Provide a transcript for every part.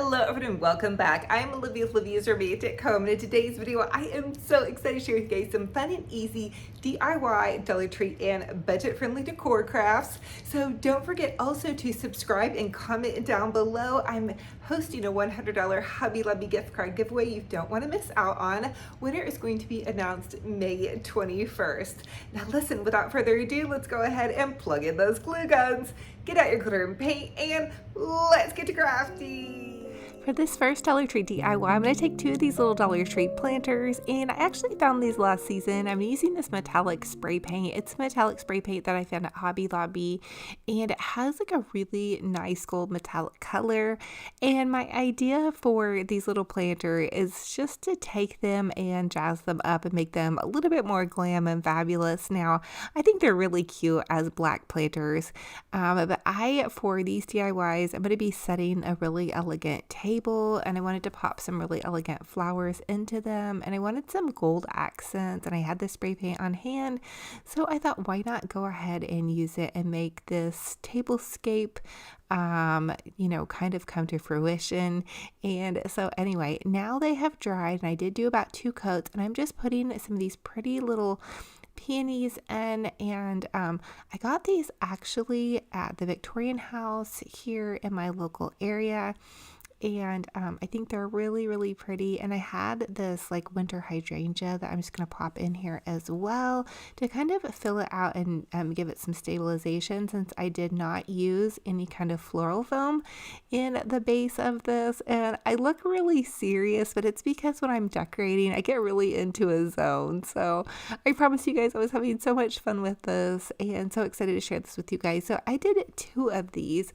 Hello everyone, welcome back. I'm Olivia's romantic home, and in today's video I am so excited to share with you guys some fun and easy DIY Dollar Tree and budget-friendly decor crafts. So don't forget also to subscribe and comment down below. I'm hosting a $100 Hobby Lobby gift card giveaway you don't want to miss out on. Winner is going to be announced May 21st. Now listen, without further ado, let's go ahead and plug in those glue guns. Get out your glitter and paint, and let's get to crafty. For this first Dollar Tree DIY, I'm going to take two of these little Dollar Tree planters, and I actually found these last season. I'm using this metallic spray paint. It's metallic spray paint that I found at Hobby Lobby, and it has like a really nice gold metallic color. And my idea for these little planters is just to take them and jazz them up and make them a little bit more glam and fabulous. Now, I think they're really cute as black planters, but for these DIYs, I'm going to be setting a really elegant table, and I wanted to pop some really elegant flowers into them, and I wanted some gold accents, and I had the spray paint on hand, so I thought, why not go ahead and use it and make this tablescape kind of come to fruition. And so anyway, now they have dried, and I did do about 2 coats, and I'm just putting some of these pretty little peonies in, and I got these actually at the Victorian House here in my local area, and I think they're really pretty. And I had this like winter hydrangea that I'm just going to pop in here as well to kind of fill it out and give it some stabilization, since I did not use any kind of floral foam in the base of this. And I look really serious, but it's because when I'm decorating I get really into a zone. So I promise you guys I was having so much fun with this and so excited to share this with you guys. So I did 2 of these.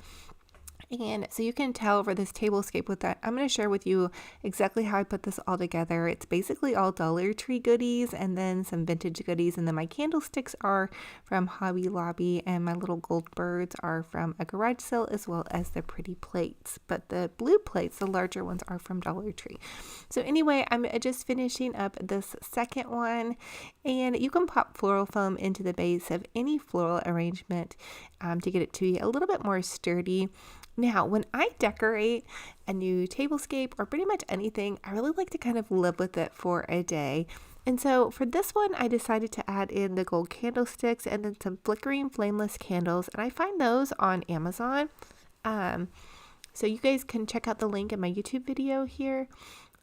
And so you can tell for this tablescape with that, I'm going to share with you exactly how I put this all together. It's basically all Dollar Tree goodies and then some vintage goodies. And then my candlesticks are from Hobby Lobby, and my little gold birds are from a garage sale, as well as the pretty plates. But the blue plates, the larger ones, are from Dollar Tree. So anyway, I'm just finishing up this second one, and you can pop floral foam into the base of any floral arrangement to get it to be a little bit more sturdy. Now, when I decorate a new tablescape or pretty much anything, I really like to kind of live with it for a day. And so for this one, I decided to add in the gold candlesticks and then some flickering flameless candles. And I find those on Amazon. So you guys can check out the link in my YouTube video here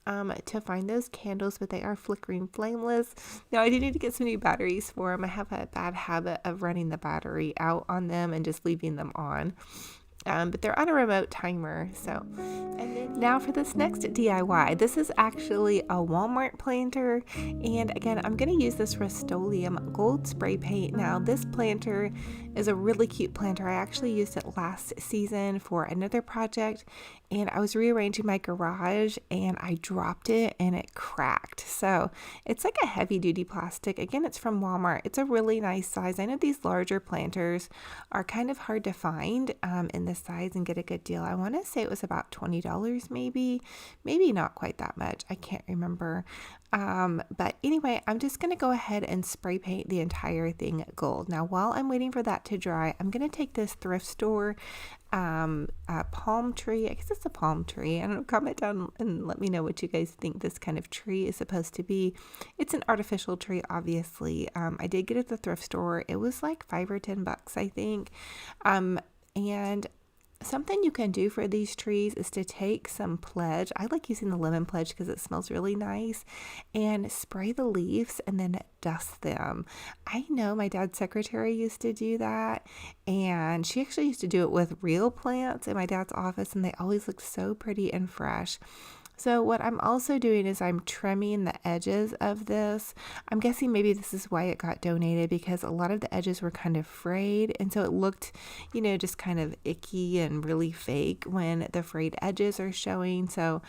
to find those candles, but they are flickering flameless. Now, I do need to get some new batteries for them. I have a bad habit of running the battery out on them and just leaving them on. But they're on a remote timer. So, and then now for this next DIY, this is actually a Walmart planter, and again, I'm going to use this Rust-Oleum gold spray paint. Now, this planter is a really cute planter. I actually used it last season for another project, and I was rearranging my garage and I dropped it and it cracked. So it's like a heavy duty plastic. Again, it's from Walmart. It's a really nice size. I know these larger planters are kind of hard to find in this size and get a good deal. I want to say it was about $20 maybe not quite that much. I can't remember. But anyway, I'm just going to go ahead and spray paint the entire thing gold. Now, while I'm waiting for that to dry, I'm going to take this thrift store palm tree. I guess it's a palm tree. I don't know, comment down and let me know what you guys think this kind of tree is supposed to be. It's an artificial tree, obviously. I did get it at the thrift store. It was like $5 or $10, I think. And something you can do for these trees is to take some pledge. I like using the lemon pledge because it smells really nice, and spray the leaves and then dust them. I know my dad's secretary used to do that, and she actually used to do it with real plants in my dad's office, and they always look so pretty and fresh. So what I'm also doing is I'm trimming the edges of this. I'm guessing maybe this is why it got donated, because a lot of the edges were kind of frayed, and so it looked, just kind of icky and really fake when the frayed edges are showing. So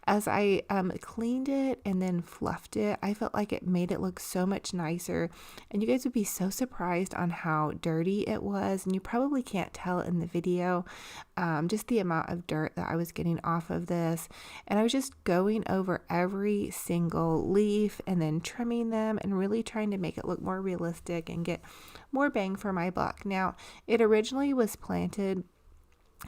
as I cleaned it and then fluffed it, I felt like it made it look so much nicer, and you guys would be so surprised on how dirty it was, and you probably can't tell in the video just the amount of dirt that I was getting off of this. And I was just going over every single leaf and then trimming them and really trying to make it look more realistic and get more bang for my buck. Now, it originally was planted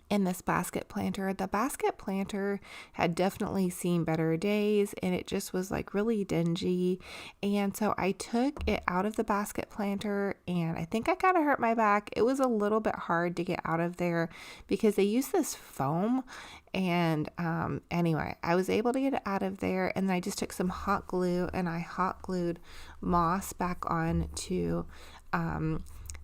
in this basket planter. The basket planter had definitely seen better days and it just was like really dingy. And so I took it out of the basket planter and I think I kind of hurt my back. It was a little bit hard to get out of there because they use this foam. And anyway, I was able to get it out of there, and then I just took some hot glue and I hot glued moss back on to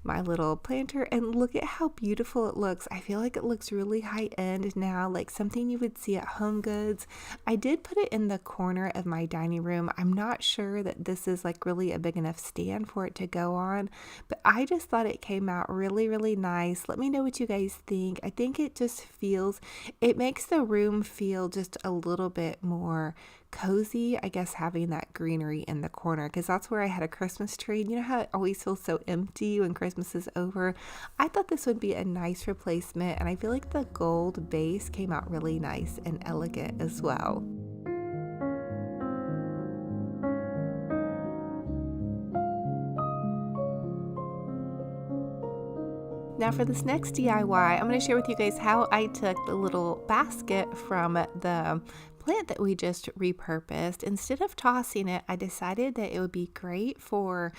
my little planter, and look at how beautiful it looks. I feel like it looks really high end now, like something you would see at Home Goods. I did put it in the corner of my dining room. I'm not sure that this is like really a big enough stand for it to go on, but I just thought it came out really, really nice. Let me know what you guys think. I think it just feels, it makes the room feel just a little bit more cozy, I guess, having that greenery in the corner, because that's where I had a Christmas tree. And you know how it always feels so empty when Christmas is over? I thought this would be a nice replacement, and I feel like the gold base came out really nice and elegant as well. Now for this next DIY, I'm going to share with you guys how I took the little basket from the plant that we just repurposed. Instead of tossing it, I decided that it would be great for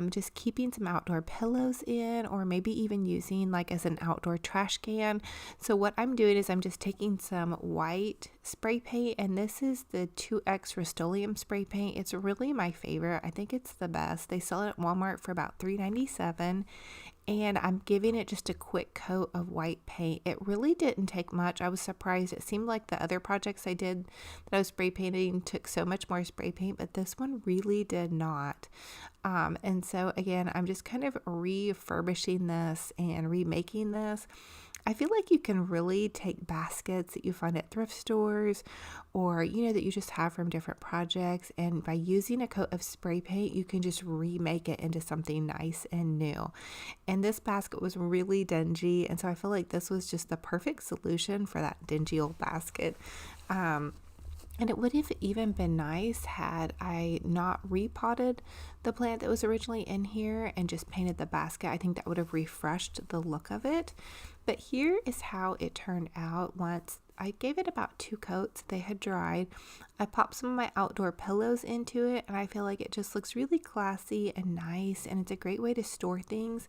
just keeping some outdoor pillows in, or maybe even using like as an outdoor trash can. So what I'm doing is I'm just taking some white spray paint, and this is the 2X Rust-Oleum spray paint. It's really my favorite. I think it's the best. They sell it at Walmart for about $3.97. And I'm giving it just a quick coat of white paint. It really didn't take much. I was surprised. It seemed like the other projects I did that I was spray painting took so much more spray paint, but this one really did not. And so again, I'm just kind of refurbishing this and remaking this. I feel like you can really take baskets that you find at thrift stores, or that you just have from different projects, and by using a coat of spray paint, you can just remake it into something nice and new. And this basket was really dingy, and so I feel like this was just the perfect solution for that dingy old basket. And it would have even been nice had I not repotted the plant that was originally in here and just painted the basket. I think that would have refreshed the look of it. But here is how it turned out once I gave it about 2 coats. They had dried. I popped some of my outdoor pillows into it, and I feel like it just looks really classy and nice, and it's a great way to store things,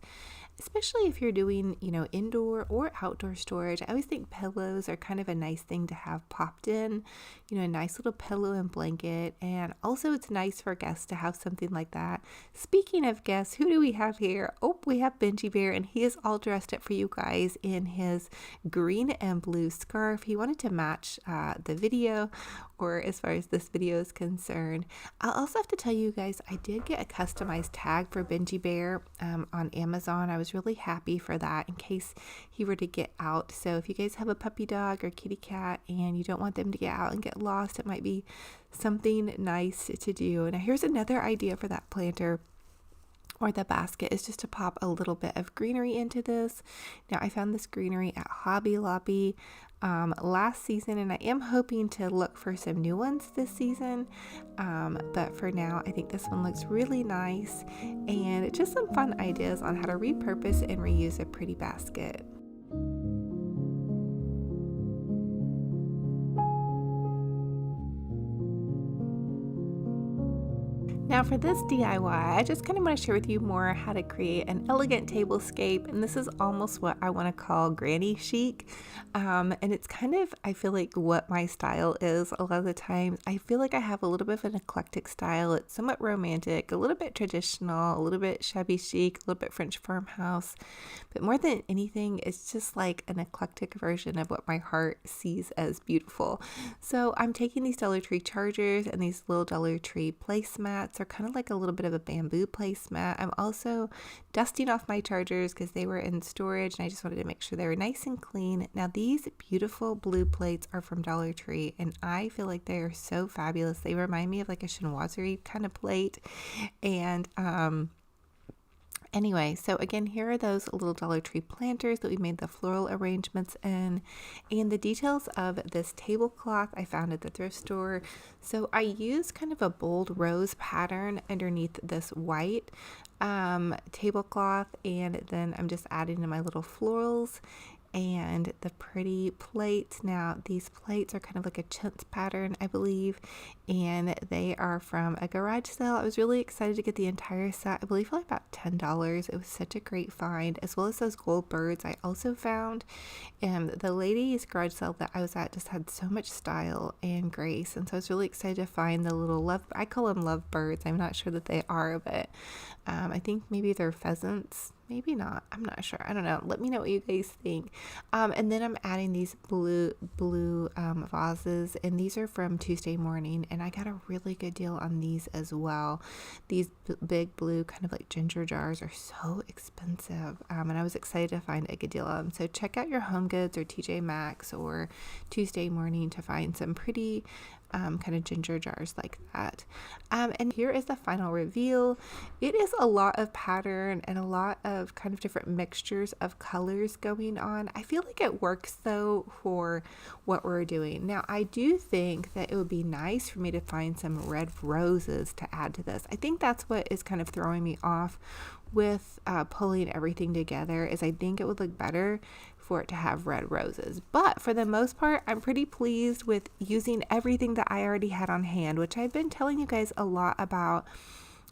especially if you're doing, indoor or outdoor storage. I always think pillows are kind of a nice thing to have popped in, a nice little pillow and blanket. And also it's nice for guests to have something like that. Speaking of guests, who do we have here? Oh, we have Benji Bear, and he is all dressed up for you guys in his green and blue scarf. He wanted to match the video, or as far as this video is concerned. I'll also have to tell you guys, I did get a customized tag for Benji Bear on Amazon. I was really happy for that in case he were to get out. So if you guys have a puppy dog or kitty cat and you don't want them to get out and get lost, it might be something nice to do. Now here's another idea for that planter or the basket, is just to pop a little bit of greenery into this. Now I found this greenery at Hobby Lobby last season, and I am hoping to look for some new ones this season, but for now I think this one looks really nice, and just some fun ideas on how to repurpose and reuse a pretty basket. Now for this DIY, I just kind of want to share with you more how to create an elegant tablescape, and this is almost what I want to call granny chic, and it's kind of, I feel like, what my style is a lot of the times. I feel like I have a little bit of an eclectic style. It's somewhat romantic, a little bit traditional, a little bit shabby chic, a little bit French farmhouse, but more than anything, it's just like an eclectic version of what my heart sees as beautiful. So I'm taking these Dollar Tree chargers and these little Dollar Tree placemats. They're kind of like a little bit of a bamboo placemat. I'm also dusting off my chargers because they were in storage, and I just wanted to make sure they were nice and clean. Now these beautiful blue plates are from Dollar Tree, and I feel like they are so fabulous. They remind me of like a chinoiserie kind of plate. And anyway, so again, here are those little Dollar Tree planters that we made the floral arrangements in, and the details of this tablecloth I found at the thrift store. So I used kind of a bold rose pattern underneath this white tablecloth, and then I'm just adding in my little florals. and the pretty plates. Now these plates are kind of like a chintz pattern, I believe, and they are from a garage sale. I was really excited to get the entire set. I believe for like about $10. It was such a great find, as well as those gold birds I also found. And the ladies garage sale that I was at just had so much style and grace, and so I was really excited to find the little love, I call them love birds. I'm not sure that they are, but I think maybe they're pheasants. Maybe not. I'm not sure. I don't know. Let me know what you guys think. And then I'm adding these blue vases, and these are from Tuesday Morning, and I got a really good deal on these as well. These big blue kind of like ginger jars are so expensive, and I was excited to find a good deal on them. So check out your Home Goods or TJ Maxx or Tuesday Morning to find some pretty kind of ginger jars like that. And here is the final reveal. It is a lot of pattern and a lot of kind of different mixtures of colors going on. I feel like it works though for what we're doing. Now I do think that it would be nice for me to find some red roses to add to this. I think that's what is kind of throwing me off with pulling everything together, is I think it would look better for it to have red roses. But for the most part, I'm pretty pleased with using everything that I already had on hand, which I've been telling you guys a lot about.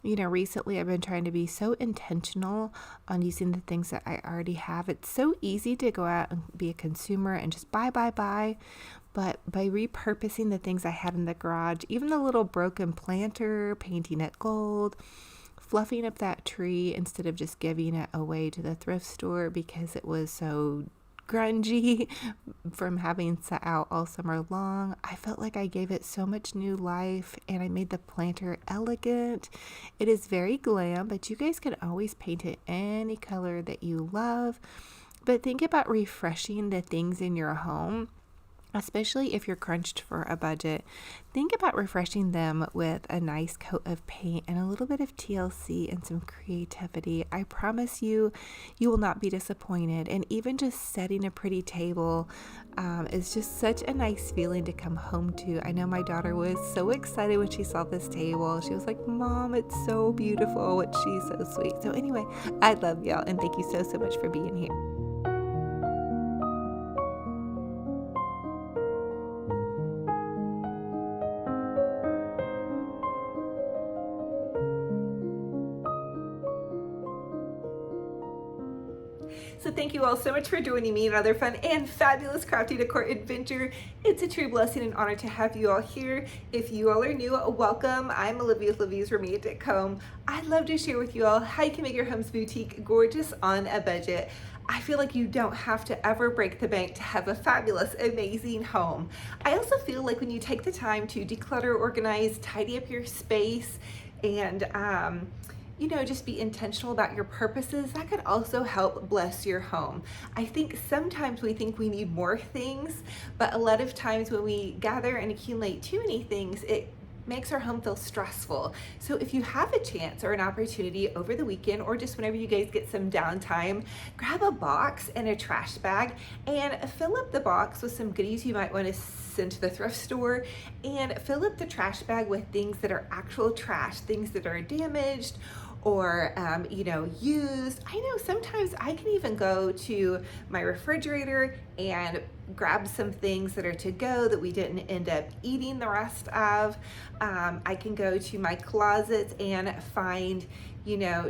Recently I've been trying to be so intentional on using the things that I already have. It's so easy to go out and be a consumer and just buy. But by repurposing the things I had in the garage, even the little broken planter, painting it gold, fluffing up that tree instead of just giving it away to the thrift store because it was so grungy from having sat out all summer long, I felt like I gave it so much new life, and I made the planter elegant. It is very glam, but you guys can always paint it any color that you love. But think about refreshing the things in your home, especially if you're crunched for a budget. Think about refreshing them with a nice coat of paint and a little bit of TLC and some creativity. I promise you, you will not be disappointed. And even just setting a pretty table is just such a nice feeling to come home to. I know my daughter was so excited when she saw this table. She was like, "Mom, it's so beautiful," which she's so sweet. So anyway, I love y'all, and thank you so much for being here. So thank you all so much for joining me in another fun and fabulous crafty decor adventure. It's a true blessing and honor to have you all here. If you all are new, welcome. I'm Olivia with Olivia's Romantic Home. I'd love to share with you all how you can make your home's boutique gorgeous on a budget. I feel like you don't have to ever break the bank to have a fabulous, amazing home. I also feel like when you take the time to declutter, organize, tidy up your space, and just be intentional about your purposes, that could also help bless your home. I think sometimes we think we need more things, but a lot of times when we gather and accumulate too many things, it makes our home feel stressful. So if you have a chance or an opportunity over the weekend, or just whenever you guys get some downtime, grab a box and a trash bag and fill up the box with some goodies you might want to send to the thrift store, and fill up the trash bag with things that are actual trash, things that are damaged or used. I know sometimes I can even go to my refrigerator and grab some things that are to go that we didn't end up eating the rest of. I can go to my closets and find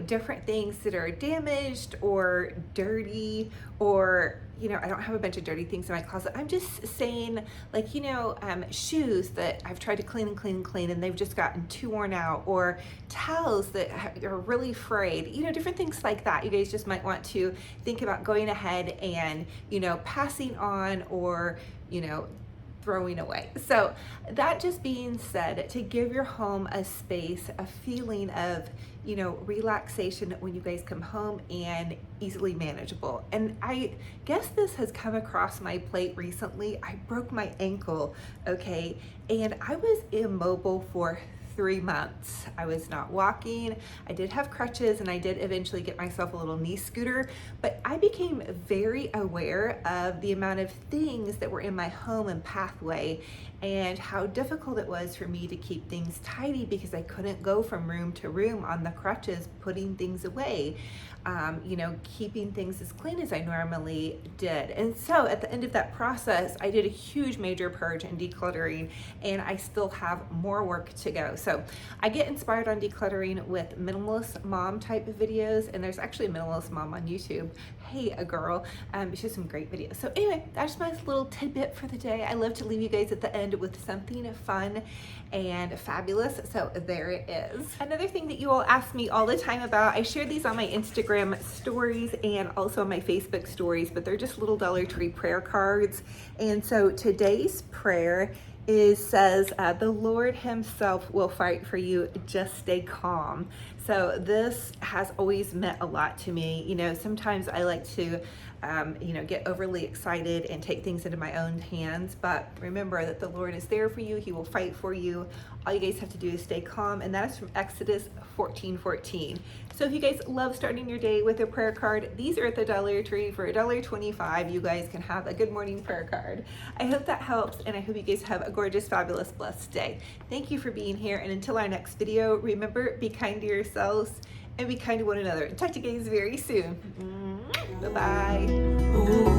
different things that are damaged or dirty, or I don't have a bunch of dirty things in my closet. I'm just saying, like, shoes that I've tried to clean and they've just gotten too worn out, or towels that are really frayed, different things like that. You guys just might want to think about going ahead and, passing on, or, throwing away. So that just being said, to give your home a space, a feeling of, relaxation when you guys come home, and easily manageable. And I guess this has come across my plate recently. I broke my ankle, okay? And I was immobile for 3 months. I was not walking. I did have crutches, and I did eventually get myself a little knee scooter, but I became very aware of the amount of things that were in my home and pathway, and how difficult it was for me to keep things tidy because I couldn't go from room to room on the crutches putting things away. You know, keeping things as clean as I normally did. And so at the end of that process, I did a huge major purge and decluttering, and I still have more work to go. So I get inspired on decluttering with minimalist mom type of videos, and there's actually a minimalist mom on YouTube. Hey, a girl. She has some great videos. So anyway, that's my little tidbit for the day. I love to leave you guys at the end with something fun and fabulous. So there it is. Another thing that you all ask me all the time about, I share these on my Instagram stories and also on my Facebook stories, but they're just little Dollar Tree prayer cards. And so today's prayer says, the Lord himself will fight for you, just stay calm. So this has always meant a lot to me. You know, sometimes I like to you know, get overly excited and take things into my own hands, but remember that the Lord is there for you. He will fight for you. All you guys have to do is stay calm, and that is from Exodus 14:14. So if you guys love starting your day with a prayer card, these are at the Dollar Tree for $1.25. You guys can have a good morning prayer card. I hope that helps, and I hope you guys have a gorgeous, fabulous, blessed day. Thank you for being here, and until our next video, remember, be kind to yourselves and be kind to one another. Talk to you guys very soon. Bye-bye.